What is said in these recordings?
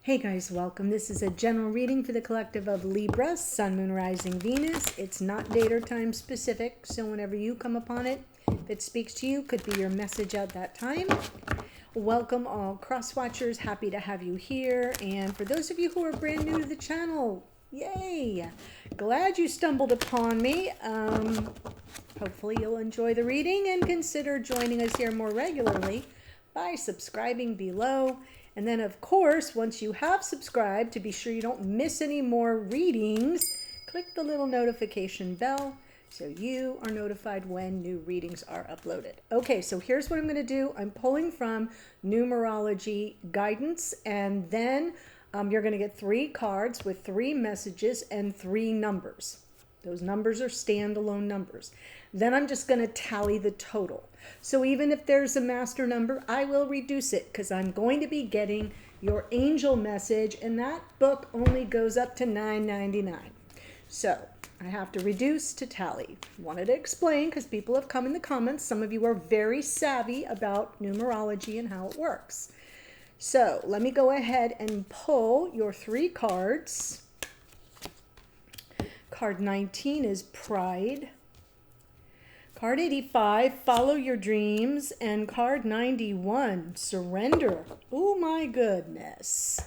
Hey guys, welcome. This is a general reading for the collective of Libra, Sun, Moon, Rising, Venus. It's not date or time specific, so whenever you come upon it, if it speaks to you, could be your message at that time. Welcome all cross-watchers. Happy to have you here. And for those of you who are brand new to the channel, yay! Glad you stumbled upon me. Hopefully you'll enjoy the reading and consider joining us here more regularly by subscribing below. And then, of course, once you have subscribed, to be sure you don't miss any more readings, click the little notification bell so you are notified when new readings are uploaded. Okay, so here's what I'm going to do. I'm pulling from numerology guidance, and then you're going to get 3 cards with 3 messages and 3 numbers. Those numbers are standalone numbers. Then I'm just going to tally the total. So even if there's a master number, I will reduce it because I'm going to be getting your angel message, and that book only goes up to $9.99. So I have to reduce to tally. Wanted to explain because people have come in the comments. Some of you are very savvy about numerology and how it works. So let me go ahead and pull your 3 cards. Card 19 is Pride. Card 85, Follow Your Dreams. And card 91, Surrender. Oh my goodness.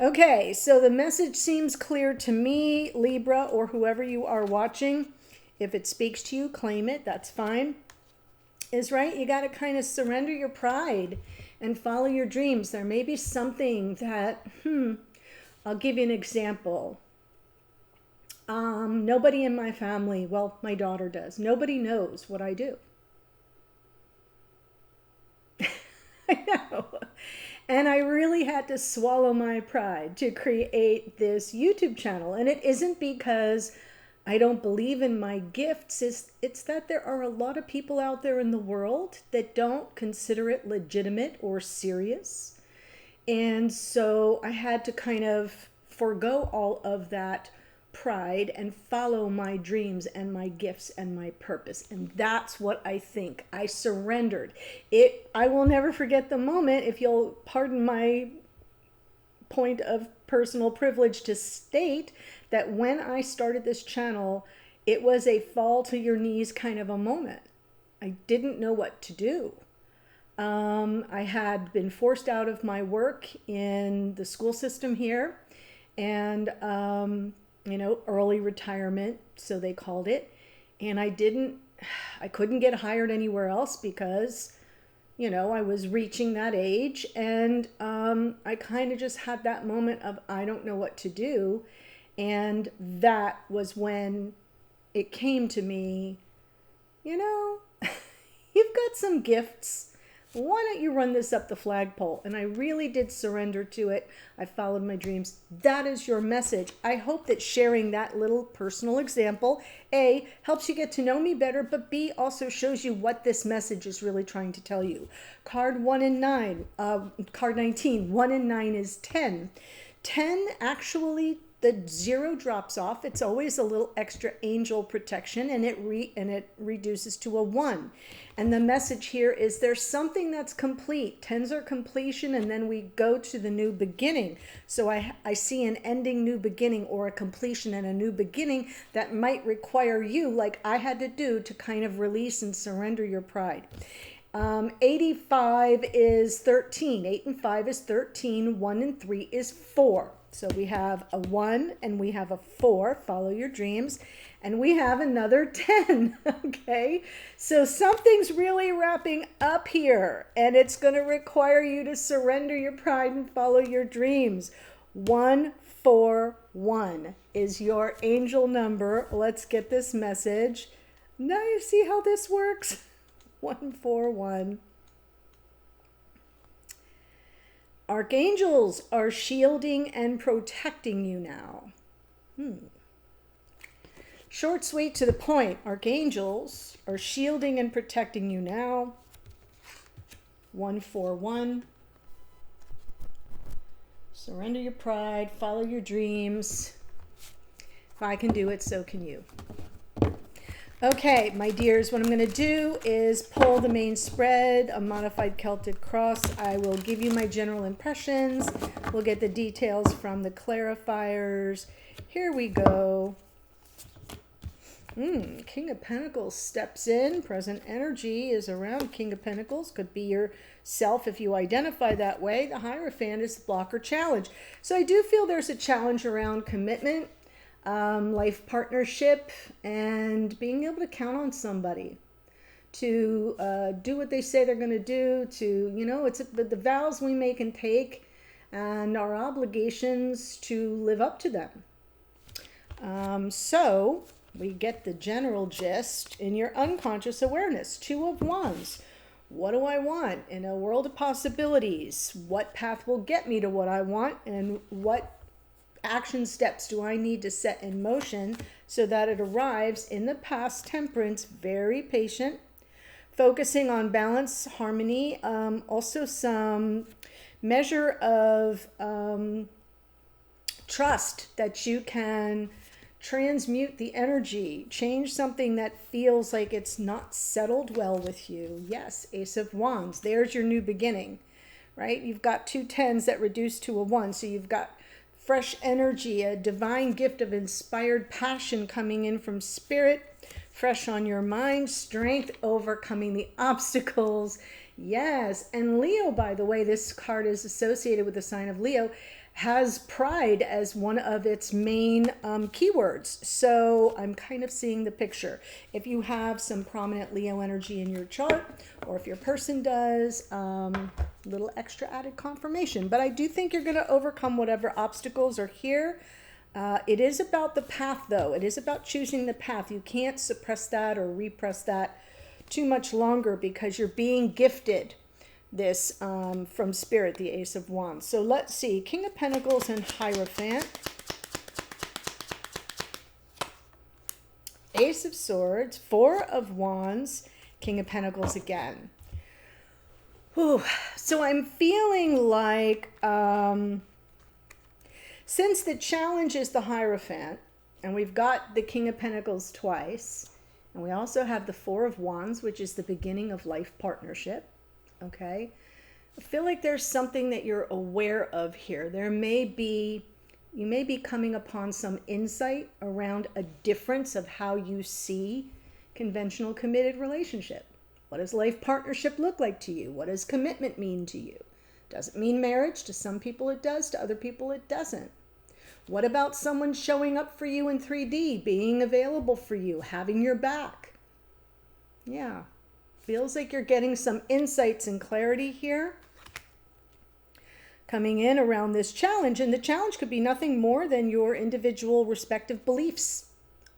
Okay, so the message seems clear to me, Libra, or whoever you are watching. If it speaks to you, claim it. That's fine. Is right. You got to kind of surrender your pride and follow your dreams. There may be something that, I'll give you an example. Nobody in my family, well, my daughter does. Nobody knows what I do. I know. And I really had to swallow my pride to create this YouTube channel. And it isn't because I don't believe in my gifts. It's that there are a lot of people out there in the world that don't consider it legitimate or serious. And so I had to kind of forego all of that pride and follow my dreams and my gifts and my purpose. And that's what I think. I surrendered it. I will never forget the moment, if you'll pardon my point of personal privilege to state, that when I started this channel, it was a fall to your knees kind of a moment. I didn't know what to do. I had been forced out of my work in the school system here, and early retirement, so they called it. And I couldn't get hired anywhere else because, I was reaching that age. And I kind of just had that moment of, I don't know what to do. And that was when it came to me, you've got some gifts. Why don't you run this up the flagpole? And I really did surrender to it. I followed my dreams. That is your message. I hope that sharing that little personal example, A, helps you get to know me better, but B, also shows you what this message is really trying to tell you. Card 19, 1 and 9 is 10. 10, actually, the 0 drops off. It's always a little extra angel protection, and it reduces to a 1. And the message here is there's something that's complete. 10s are completion, and then we go to the new beginning. So I see an ending new beginning, or a completion and a new beginning that might require you, like I had to do, to kind of release and surrender your pride. 85 is 13. 8 and 5 is 13. 1 and 3 is 4. So we have a 1 and we have a 4, follow your dreams, and we have another 10, okay? So something's really wrapping up here, and it's going to require you to surrender your pride and follow your dreams. 141 is your angel number. Let's get this message. Now you see how this works? 141. Archangels are shielding and protecting you now. Short, sweet, to the point. Archangels are shielding and protecting you now. 141. Surrender your pride. Follow your dreams. If I can do it, so can you. Okay, my dears, what I'm going to do is pull the main spread, a modified Celtic cross. I will give you my general impressions. We'll get the details from the clarifiers. Here we go. King of Pentacles steps in. Present energy is around King of Pentacles. Could be yourself if you identify that way. The Hierophant is the blocker challenge. So I do feel there's a challenge around commitment, life partnership, and being able to count on somebody to do what they say they're going to do, to, you know, it's the vows we make and take and our obligations to live up to them. So we get the general gist in your unconscious awareness. Two of Wands. What do I want in a world of possibilities? What path will get me to what I want, and what action steps do I need to set in motion so that it arrives in the past? Temperance, very patient, focusing on balance, harmony, also some measure of trust that you can transmute the energy, change something that feels like it's not settled well with you. Yes, Ace of Wands, there's your new beginning, right? You've got two tens that reduce to a one, so you've got fresh energy, a divine gift of inspired passion coming in from spirit, fresh on your mind, strength, overcoming the obstacles. Yes, and Leo, by the way, this card is associated with the sign of Leo, has pride as one of its main keywords. So I'm kind of seeing the picture. If you have some prominent Leo energy in your chart, or if your person does, little extra added confirmation. But I do think you're going to overcome whatever obstacles are here. It is about the path, though. It is about choosing the path. You can't suppress that or repress that too much longer, because you're being gifted this from Spirit, the Ace of Wands. So let's see. King of Pentacles and Hierophant. Ace of Swords, Four of Wands, King of Pentacles again. Whew. So I'm feeling like since the challenge is the Hierophant, and we've got the King of Pentacles twice, and we also have the Four of Wands, which is the beginning of life partnership. Okay, I feel like there's something that you're aware of here. You may be coming upon some insight around a difference of how you see conventional committed relationship. What does life partnership look like to you? What does commitment mean to you? Does it mean marriage? To some people it does, to other people it doesn't. What about someone showing up for you in 3D, being available for you, having your back? Yeah. Feels like you're getting some insights and clarity here coming in around this challenge. And the challenge could be nothing more than your individual respective beliefs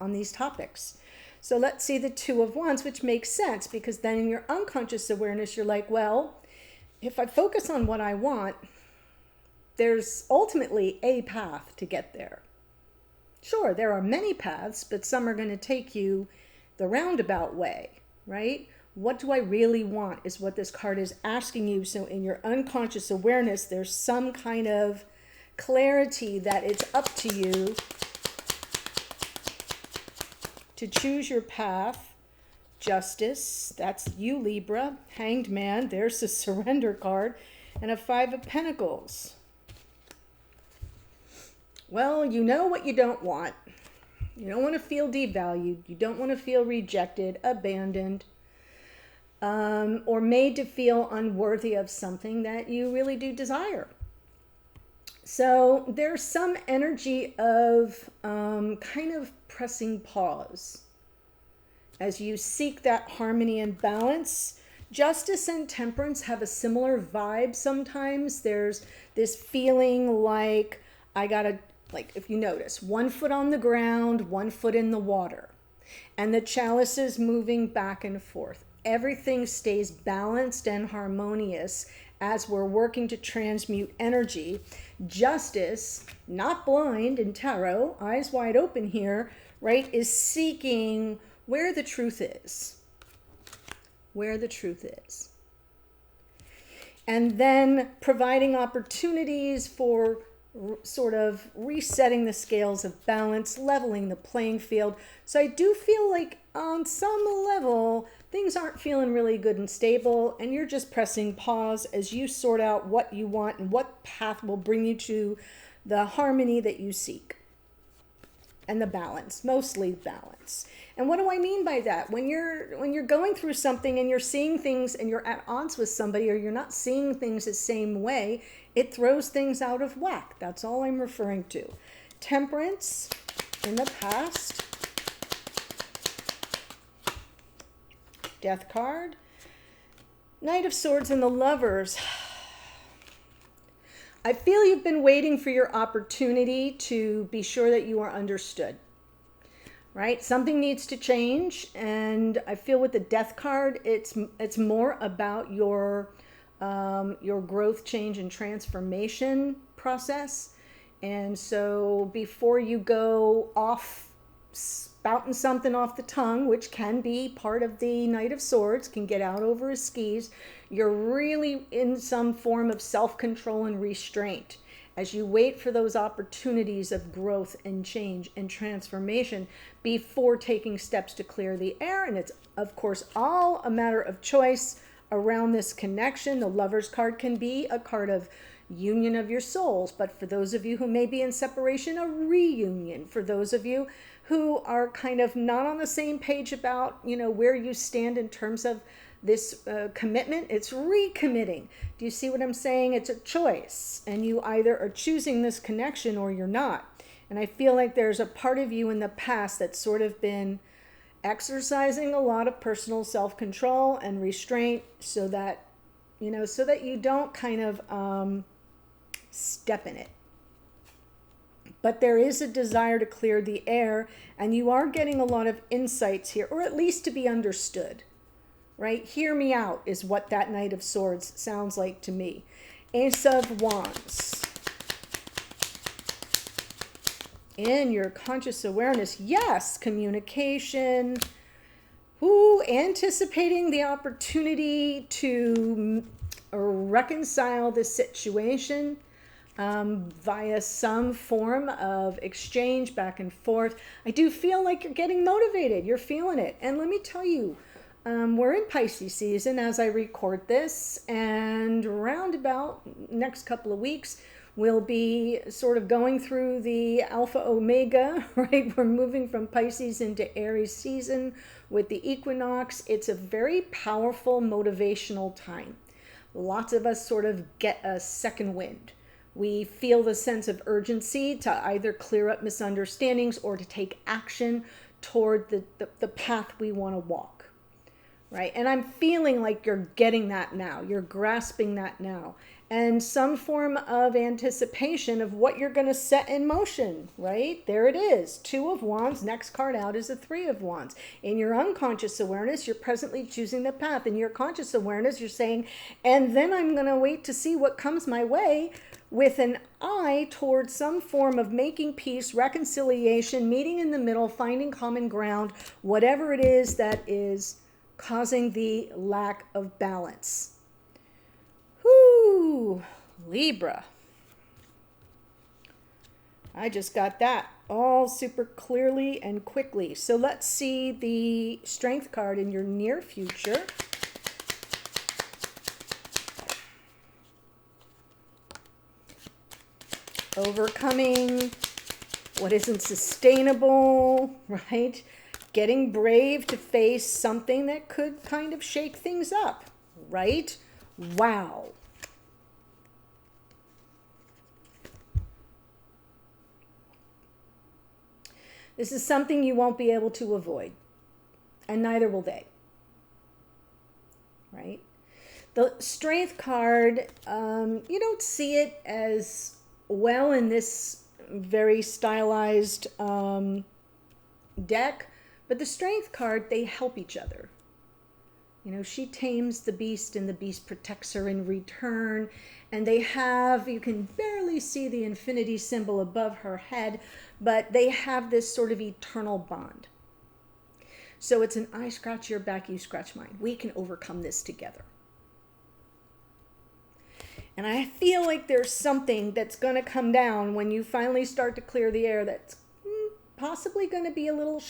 on these topics. So let's see the Two of Wands, which makes sense, because then in your unconscious awareness, you're like, well, if I focus on what I want, there's ultimately a path to get there. Sure, there are many paths, but some are going to take you the roundabout way, right? What do I really want is what this card is asking you. So in your unconscious awareness, there's some kind of clarity that it's up to you to choose your path. Justice, that's you, Libra. Hanged Man, there's the surrender card. And a Five of Pentacles. Well, you know what you don't want. You don't want to feel devalued. You don't want to feel rejected, abandoned, or made to feel unworthy of something that you really do desire. So there's some energy of kind of pressing pause as you seek that harmony and balance. Justice and Temperance have a similar vibe sometimes. There's this feeling like I gotta, like if you notice, 1 foot on the ground, 1 foot in the water, and the chalice is moving back and forth. Everything stays balanced and harmonious as we're working to transmute energy. Justice, not blind in tarot, eyes wide open here, right, is seeking where the truth is. Where the truth is. And then providing opportunities for sort of resetting the scales of balance, leveling the playing field. So I do feel like on some level, things aren't feeling really good and stable, and you're just pressing pause as you sort out what you want and what path will bring you to the harmony that you seek. And the balance, mostly balance. And what do I mean by that? When you're going through something and you're seeing things and you're at odds with somebody, or you're not seeing things the same way, it throws things out of whack. That's all I'm referring to. Temperance in the past. Death card. Knight of Swords and the Lovers. I feel you've been waiting for your opportunity to be sure that you are understood, right? Something needs to change, and I feel with the Death card, it's more about your growth, change, and transformation process. And so before you go off spouting something off the tongue, which can be part of the Knight of Swords, can get out over his skis, you're really in some form of self-control and restraint as you wait for those opportunities of growth and change and transformation before taking steps to clear the air. And it's, of course, all a matter of choice around this connection. The Lover's card can be a card of union of your souls, but for those of you who may be in separation, a reunion. For those of you who are kind of not on the same page about, where you stand in terms of this commitment, it's recommitting. Do you see what I'm saying? It's a choice, and you either are choosing this connection or you're not. And I feel like there's a part of you in the past that's sort of been exercising a lot of personal self-control and restraint so that you don't kind of step in it. But there is a desire to clear the air, and you are getting a lot of insights here, or at least to be understood, right? Hear me out is what that Knight of Swords sounds like to me. Ace of Wands. In your conscious awareness, yes, communication. Anticipating the opportunity to reconcile the situation via some form of exchange back and forth. I do feel like you're getting motivated. You're feeling it. And let me tell you, we're in Pisces season as I record this, and around about next couple of weeks, we'll be sort of going through the Alpha Omega, right? We're moving from Pisces into Aries season with the equinox. It's a very powerful motivational time. Lots of us sort of get a second wind. We feel the sense of urgency to either clear up misunderstandings or to take action toward the path we want to walk, right? And I'm feeling like you're getting that now. You're grasping that now. And some form of anticipation of what you're going to set in motion, right? There it is. 2 of Wands. Next card out is the 3 of Wands. In your unconscious awareness, you're presently choosing the path. In your conscious awareness, you're saying, and then I'm going to wait to see what comes my way, with an eye towards some form of making peace, reconciliation, meeting in the middle, finding common ground, whatever it is that is causing the lack of balance. Whoo, Libra. I just got that all super clearly and quickly. So let's see the Strength card in your near future. Overcoming what isn't sustainable, right? Getting brave to face something that could kind of shake things up, right? Wow. This is something you won't be able to avoid, and neither will they, right? The Strength card, you don't see it as well in this very stylized deck, but the Strength card, they help each other. She tames the beast and the beast protects her in return. And they have, you can barely see the infinity symbol above her head, but they have this sort of eternal bond. So it's an I scratch your back, you scratch mine. We can overcome this together. And I feel like there's something that's going to come down when you finally start to clear the air that's possibly going to be a little,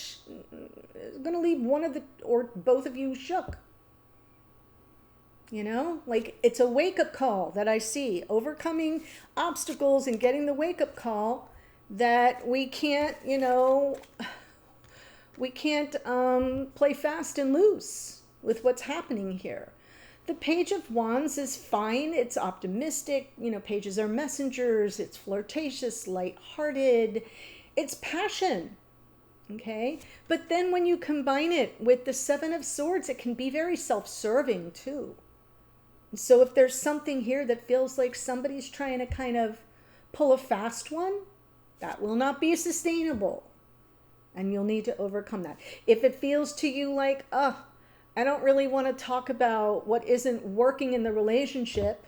going to leave one of the, or both of you shook. You know, like it's a wake-up call that I see, overcoming obstacles and getting the wake-up call that we can't, you know, we can't play fast and loose with what's happening here. The Page of Wands is fine. It's optimistic. You know, pages are messengers. It's flirtatious, lighthearted. It's passion. Okay. But then when you combine it with the Seven of Swords, it can be very self-serving too. So if there's something here that feels like somebody's trying to kind of pull a fast one, that will not be sustainable. And you'll need to overcome that. If it feels to you like, I don't really want to talk about what isn't working in the relationship,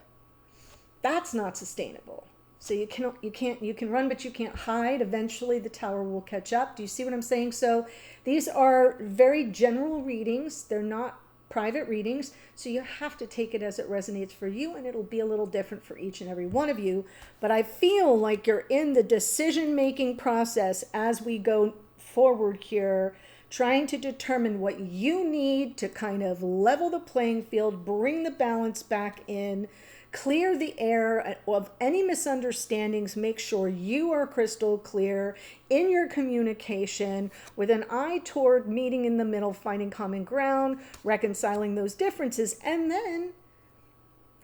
that's not sustainable. So you can run, but you can't hide. Eventually the tower will catch up. Do you see what I'm saying? So these are very general readings. They're not private readings. So you have to take it as it resonates for you, and it'll be a little different for each and every one of you. But I feel like you're in the decision-making process as we go forward here, trying to determine what you need to kind of level the playing field, bring the balance back in, clear the air of any misunderstandings, make sure you are crystal clear in your communication with an eye toward meeting in the middle, finding common ground, reconciling those differences. And then,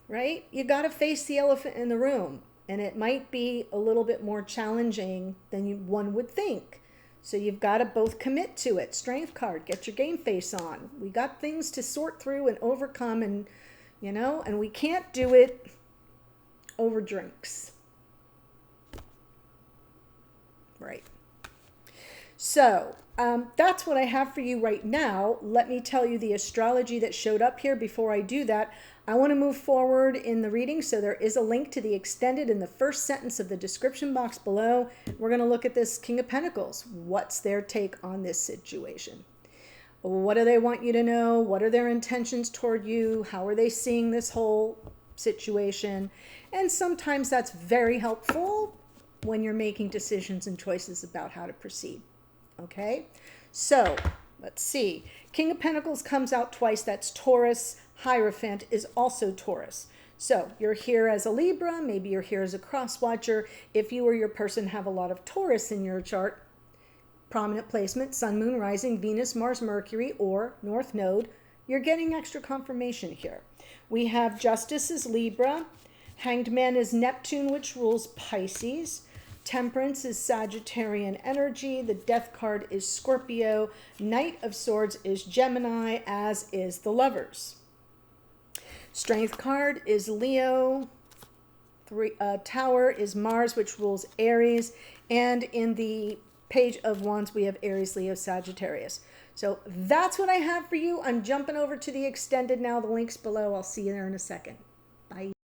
right, you got to face the elephant in the room. And it might be a little bit more challenging than one would think. So you've got to both commit to it. Strength card, get your game face on. We got things to sort through and overcome, and you know, and we can't do it over drinks. Right. So that's what I have for you right now. Let me tell you the astrology that showed up here. Before I do that, I want to move forward in the reading. So there is a link to the extended in the first sentence of the description box below. We're going to look at this King of Pentacles. What's their take on this situation? What do they want you to know? What are their intentions toward you? How are they seeing this whole situation? And sometimes that's very helpful when you're making decisions and choices about how to proceed. Okay, so let's see. King of Pentacles comes out twice. That's Taurus. Hierophant is also Taurus. So you're here as a Libra. Maybe you're here as a cross watcher. If you or your person have a lot of Taurus in your chart, prominent placement, Sun, Moon, Rising, Venus, Mars, Mercury, or North Node, you're getting extra confirmation here. We have Justice is Libra. Hanged Man is Neptune, which rules Pisces. Temperance is Sagittarian energy. The Death card is Scorpio. Knight of Swords is Gemini, as is the Lovers. Strength card is Leo. Tower is Mars, which rules Aries. And in the Page of Wands, we have Aries, Leo, Sagittarius. So that's what I have for you. I'm jumping over to the extended now. The link's below. I'll see you there in a second. Bye.